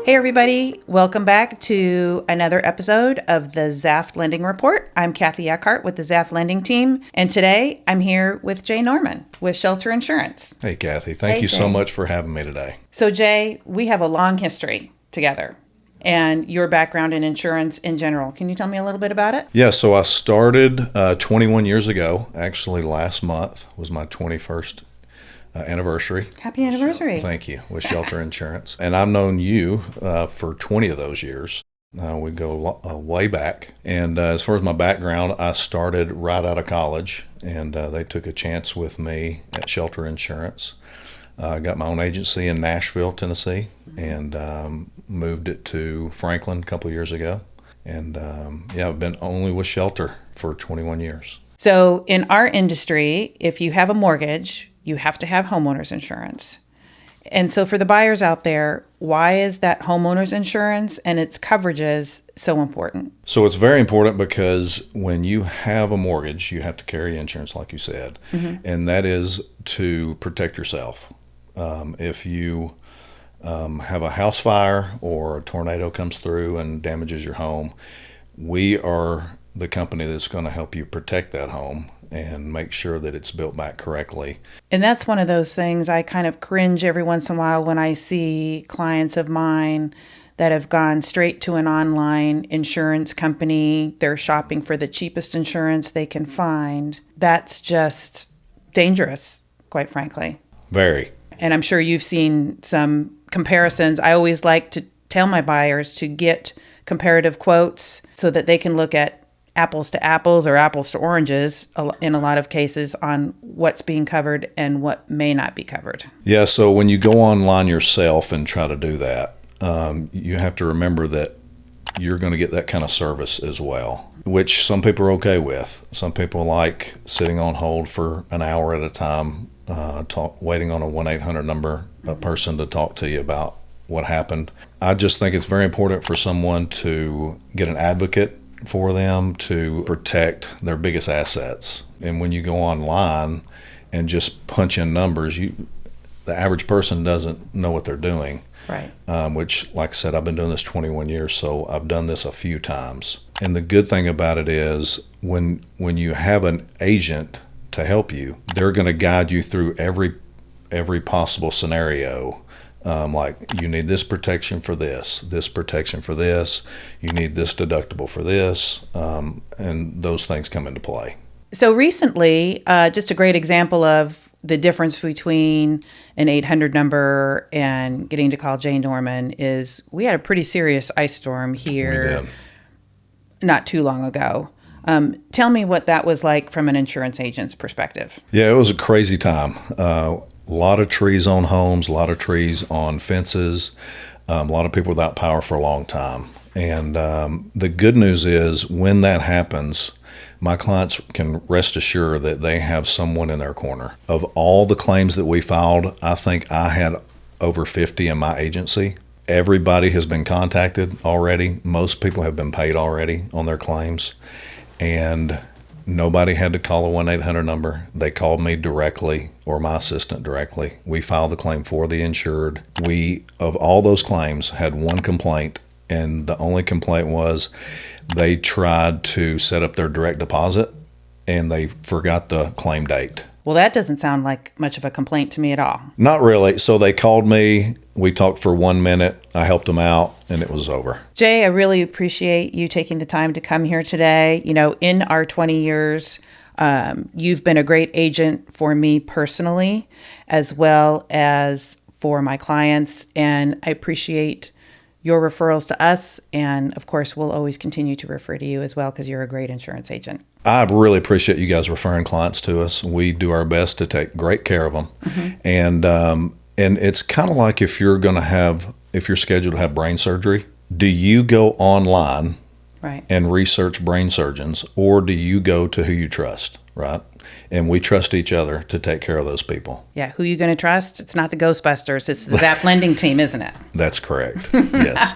Hey everybody, welcome back to another episode of the Zaft Lending Report. I'm Kathy Eckhart with the Zaft Lending Team, and today I'm here with Jay Norman with Shelter Insurance. Hey Kathy, thank you so much for having me today. So Jay, we have a long history together and your background in insurance in general. Can you tell me a little bit about it? Yeah, so I started 21 years ago. Actually, last month was my 21st anniversary. Happy anniversary. Thank you, with Shelter Insurance. And I've known you for 20 of those years. We go way back. And as far as my background, I started right out of college, and they took a chance with me at Shelter Insurance. I got my own agency in Nashville, Tennessee, and moved it to Franklin a couple of years ago. And I've been only with Shelter for 21 years. So in our industry, if you have a mortgage, you have to have homeowners insurance. And so for the buyers out there, why is that homeowners insurance and its coverages so important? So it's very important because when you have a mortgage, you have to carry insurance, like you said, and that is to protect yourself. If you have a house fire or a tornado comes through and damages your home, we are the company that's going to help you protect that home and make sure that it's built back correctly. And that's one of those things I kind of cringe every once in a while when I see clients of mine that have gone straight to an online insurance company. They're shopping for the cheapest insurance they can find. That's just dangerous, quite frankly. Very. And I'm sure you've seen some comparisons. I always like to tell my buyers to get comparative quotes so that they can look at apples to apples or apples to oranges in a lot of cases on what's being covered and what may not be covered. Yeah, so when you go online yourself and try to do that, you have to remember that you're going to get that kind of service as well, which some people are okay with. Some people like sitting on hold for an hour at a time, waiting on a 1-800 number, a person to talk to you about what happened. I just think it's very important for someone to get an advocate for them to protect their biggest assets. And when you go online and just punch in numbers, the average person doesn't know what they're doing. Right. Which, like I said, I've been doing this 21 years, so I've done this a few times. And the good thing about it is when you have an agent to help you, they're going to guide you through every possible scenario. Like, you need this protection for this protection for this, you need this deductible for this, and those things come into play. So recently, just a great example of the difference between an 800 number and getting to call Jay Norman is we had a pretty serious ice storm here not too long ago. Tell me what that was like from an insurance agent's perspective. Yeah, it was a crazy time. A lot of trees on homes, a lot of trees on fences, a lot of people without power for a long time. And the good news is when that happens, my clients can rest assured that they have someone in their corner. Of all the claims that we filed, I think I had over 50 in my agency. Everybody has been contacted already. Most people have been paid already on their claims. And nobody had to call a 1-800 number. They called me directly or my assistant directly. We filed the claim for the insured. We, of all those claims, had one complaint, and the only complaint was they tried to set up their direct deposit and they forgot the claim date. Well, that doesn't sound like much of a complaint to me at all. Not really. So they called me. We talked for 1 minute. I helped them out, and it was over. Jay, I really appreciate you taking the time to come here today. You know, in our 20 years, you've been a great agent for me personally, as well as for my clients, and I appreciate your referrals to us. And of course, we'll always continue to refer to you as well because you're a great insurance agent. I really appreciate you guys referring clients to us. We do our best to take great care of them. And it's kind of like if you're scheduled to have brain surgery, do you go online and research brain surgeons, or do you go to who you trust, right? And we trust each other to take care of those people. Yeah, who are you going to trust? It's not the Ghostbusters, it's the Zaft Lending Team, isn't it? That's correct, yes.